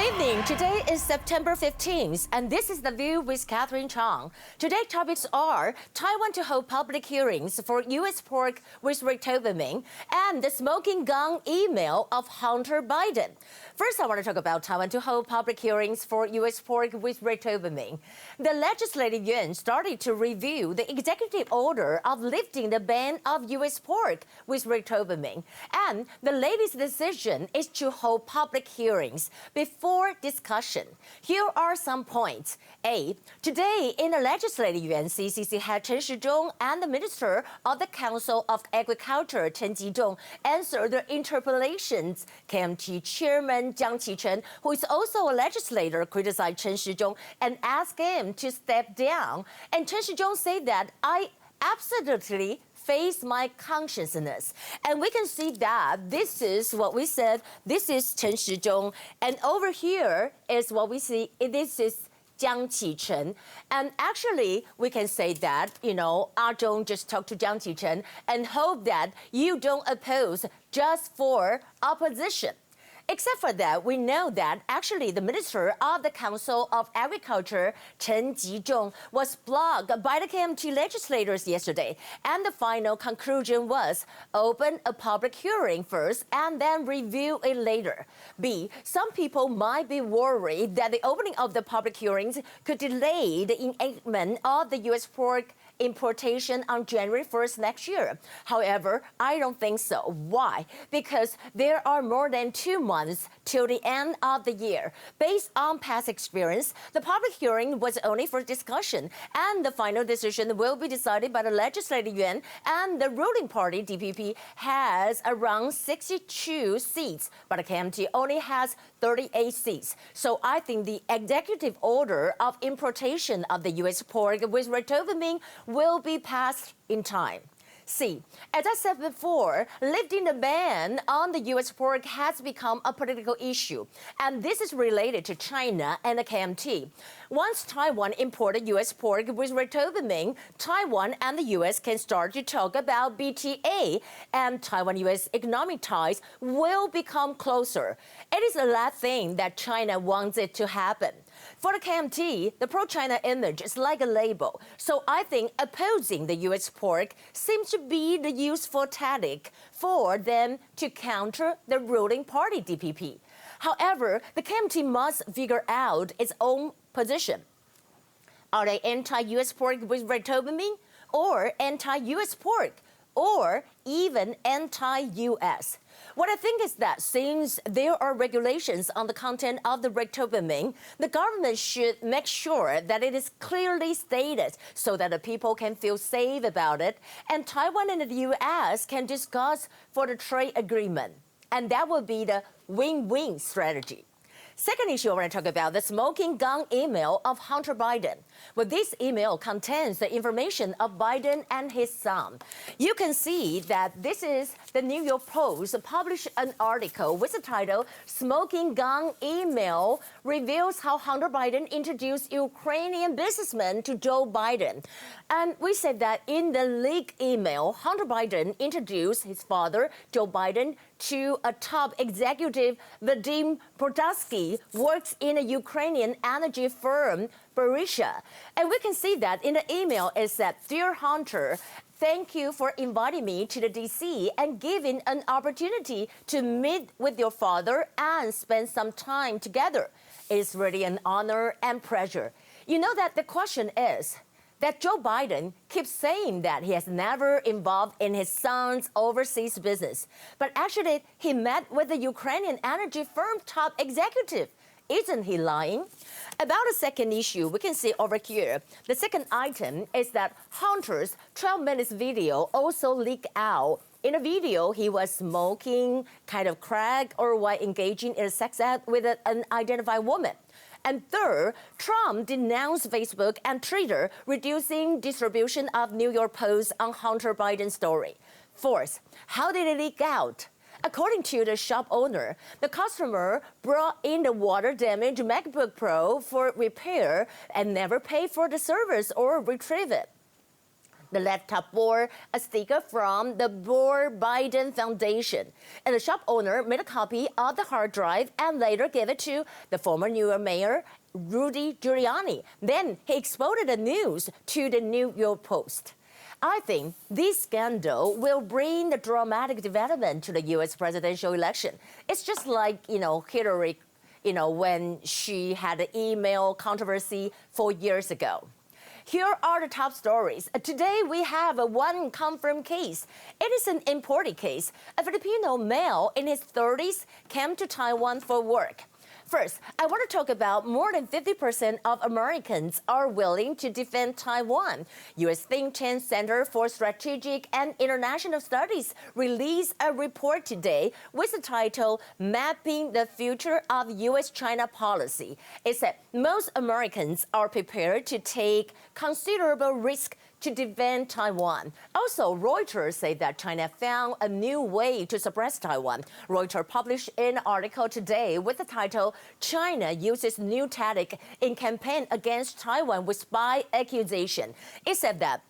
evening. Today is September 15th, and this is The View with Catherine Chang. Today's topics are Taiwan to hold public hearings for U.S. pork with Rectovaming and the smoking gun email of Hunter Biden. First, I want to talk about Taiwan to hold public hearings for U.S. pork with Rectovaming. The Legislative Yuan started to review the executive order of lifting the ban of U.S. pork with Rectovaming, and the latest decision is to hold public hearings before discussion. Here are some points. A. Today, in the Legislative Yuan, CCC head Chen Shizhong and the Minister of the Council of Agriculture, Chen Jizhong, answered the interpellations. KMT Chairman Jiang Qichen, who is also a legislator, criticized Chen Shizhong and asked him to step down. And Chen Shizhong said that, I absolutely face my consciousness. And we can see that this is what we said. This is Chen Shizhong. And over here is what we see. This is Jiang Qichen. And actually, we can say that, Ah Zhong just talked to Jiang Qichen and hope that you don't oppose just for opposition. Except for that, we know that actually the Minister of the Council of Agriculture, Chen Jizhong, was blocked by the KMT legislators yesterday. And the final conclusion was open a public hearing first and then review it later. B, some people might be worried that the opening of the public hearings could delay the enactment of the U.S. pork importation on January 1st next year. However, I don't think so. Why? Because there are more than 2 months till the end of the year. Based on past experience, the public hearing was only for discussion, and the final decision will be decided by the Legislative Yuan, and the ruling party, DPP, has around 62 seats, but the KMT only has 38 seats. So I think the executive order of importation of the U.S. pork with Rectovaming will be passed in time. C. As I said before, lifting the ban on the U.S. pork has become a political issue, and this is related to China and the KMT. Once Taiwan imported U.S. pork with Rectovaming, Taiwan and the U.S. can start to talk about BTA, and Taiwan-U.S. economic ties will become closer. It is the last thing that China wants it to happen. For the KMT, the pro-China image is like a label, so I think opposing the U.S. pork seems to be the useful tactic for them to counter the ruling party, DPP. However, the KMT must figure out its own position. Are they anti-U.S. pork with Rectovaming, or anti-U.S. pork, or even anti-U.S.? What I think is that since there are regulations on the content of the Rectovaming, the government should make sure that it is clearly stated so that the people can feel safe about it, and Taiwan and the U.S. can discuss for the trade agreement. And that would be the win-win strategy. Second issue I want to talk about, the smoking gun email of Hunter Biden. Well, this email contains the information of Biden and his son. You can see that this is the New York Post published an article with the title, Smoking Gun Email Reveals How Hunter Biden Introduced Ukrainian Businessmen to Joe Biden. And we said that in the leaked email, Hunter Biden introduced his father, Joe Biden, to a top executive, Vadim Podolsky, works in a Ukrainian energy firm, Berisha. And we can see that in the email it said, Dear Hunter, thank you for inviting me to the DC and giving an opportunity to meet with your father and spend some time together. It's really an honor and pleasure. You know that the question is, that Joe Biden keeps saying that he has never involved in his son's overseas business. But actually, he met with the Ukrainian energy firm top executive. Isn't he lying? About the second issue, we can see over here. The second item is that Hunter's 12-minute video also leaked out. In a video, he was smoking kind of crack or while engaging in a sex act with an unidentified woman. And third, Trump denounced Facebook and Twitter, reducing distribution of New York Post on Hunter Biden's story. Fourth, how did it leak out? According to the shop owner, the customer brought in the water-damaged MacBook Pro for repair and never paid for the service or retrieve it. The laptop bore a sticker from the Biden Foundation. And the shop owner made a copy of the hard drive and later gave it to the former New York mayor, Rudy Giuliani. Then he exported the news to the New York Post. I think this scandal will bring the dramatic development to the U.S. presidential election. It's just like, Hillary, when she had the email controversy 4 years ago. Here are the top stories. Today, we have one confirmed case. It is an imported case. A Filipino male in his 30s came to Taiwan for work. First, I want to talk about more than 50% of Americans are willing to defend Taiwan. U.S. think tank Center for Strategic and International Studies released a report today with the title, Mapping the Future of U.S.-China Policy. It said most Americans are prepared to take considerable risk to defend Taiwan. Also, Reuters say that China found a new way to suppress Taiwan. Reuters published an article today with the title, China uses new tactic in campaign against Taiwan with spy accusation. It said that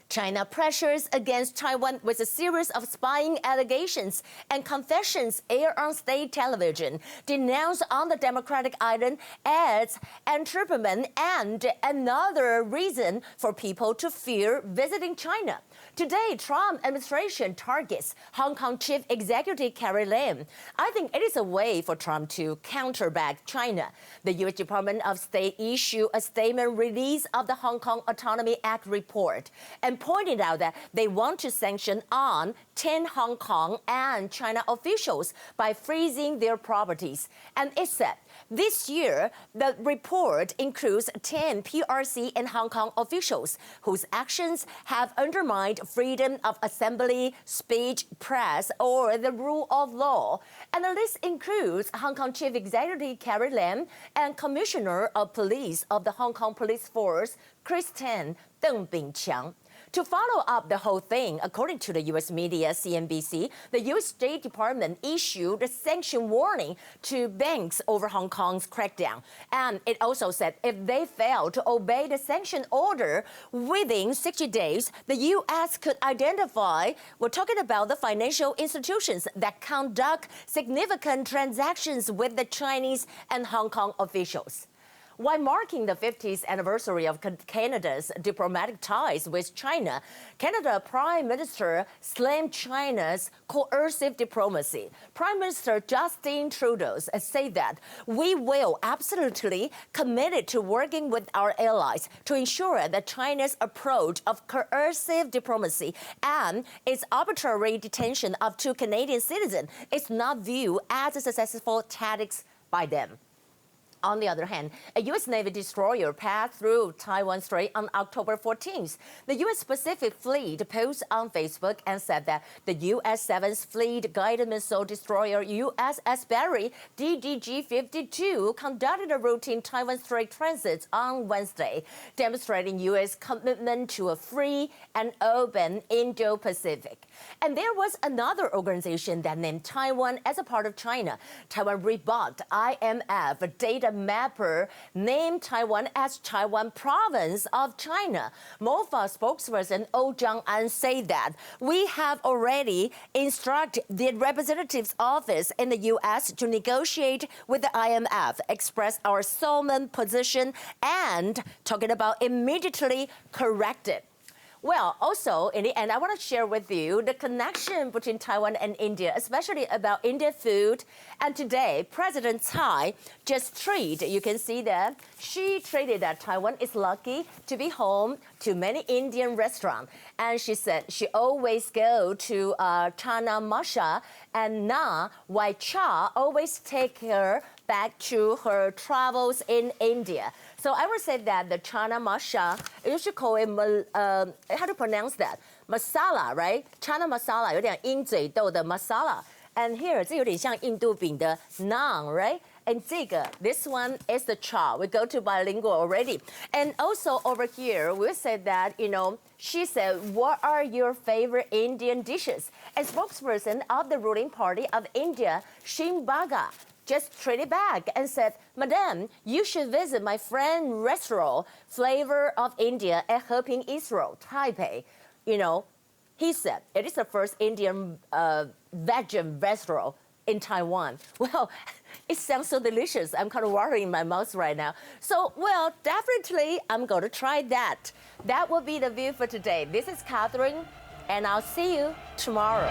China pressures against Taiwan with a series of spying allegations and confessions aired on state television, denounced on the Democratic island as entrapment and another reason for people to fear visiting China. Today, Trump administration targets Hong Kong Chief Executive Carrie Lam. I think it is a way for Trump to counterback China. The U.S. Department of State issued a statement release of the Hong Kong Autonomy Act report and pointed out that they want to sanction on 10 Hong Kong and China officials by freezing their properties. And it said, this year, the report includes 10 PRC and Hong Kong officials whose actions have undermined freedom of assembly, speech, press, or the rule of law. And the list includes Hong Kong Chief Executive Carrie Lam and Commissioner of Police of the Hong Kong Police Force, Chris Tan, Deng Bingqiang. To follow up the whole thing, according to the U.S. media CNBC, the U.S. State Department issued a sanction warning to banks over Hong Kong's crackdown. And it also said if they fail to obey the sanction order within 60 days, the U.S. could identify, we're talking about the financial institutions that conduct significant transactions with the Chinese and Hong Kong officials. While marking the 50th anniversary of Canada's diplomatic ties with China, Canada Prime Minister slammed China's coercive diplomacy. Prime Minister Justin Trudeau said that we will absolutely committed to working with our allies to ensure that China's approach of coercive diplomacy and its arbitrary detention of 2 Canadian citizens is not viewed as a successful tactics by them. On the other hand, a U.S. Navy destroyer passed through Taiwan Strait on October 14th. The U.S. Pacific Fleet posted on Facebook and said that the U.S. 7th Fleet guided missile destroyer USS Barry DDG-52 conducted a routine Taiwan Strait transit on Wednesday, demonstrating U.S. commitment to a free and open Indo-Pacific. And there was another organization that named Taiwan as a part of China. Taiwan rebuffed IMF data mapper named Taiwan as Taiwan province of China. MOFA spokesperson Oh Jong-an said that we have already instructed the representative's office in the U.S. to negotiate with the IMF, express our solemn position, and talking about immediately correct it. Well, also, in the end, I want to share with you the connection between Taiwan and India, especially about Indian food. And today, President Tsai just treated, you can see that, she treated that Taiwan is lucky to be home to many Indian restaurants. And she said she always go to Chana Masha and Na, while Cha always take her back to her travels in India. So I would say that the Chana Masha, you should call it, how to pronounce that? Masala, right? Chana Masala, 有点鹰嘴豆的 masala. And here, 这有点像印度饼的 naan, right? And 这个, this one is the cha. We go to bilingual already. And also over here, we said that, she said, what are your favorite Indian dishes? And spokesperson of the ruling party of India, Shin Baga, just traded back and said, Madam, you should visit my friend restaurant, Flavor of India at Heping Israel, Taipei. You know, he said, it is the first Indian vegan restaurant in Taiwan. Well, it sounds so delicious. I'm kind of watering my mouth right now. So, well, definitely I'm going to try that. That will be the view for today. This is Catherine, and I'll see you tomorrow.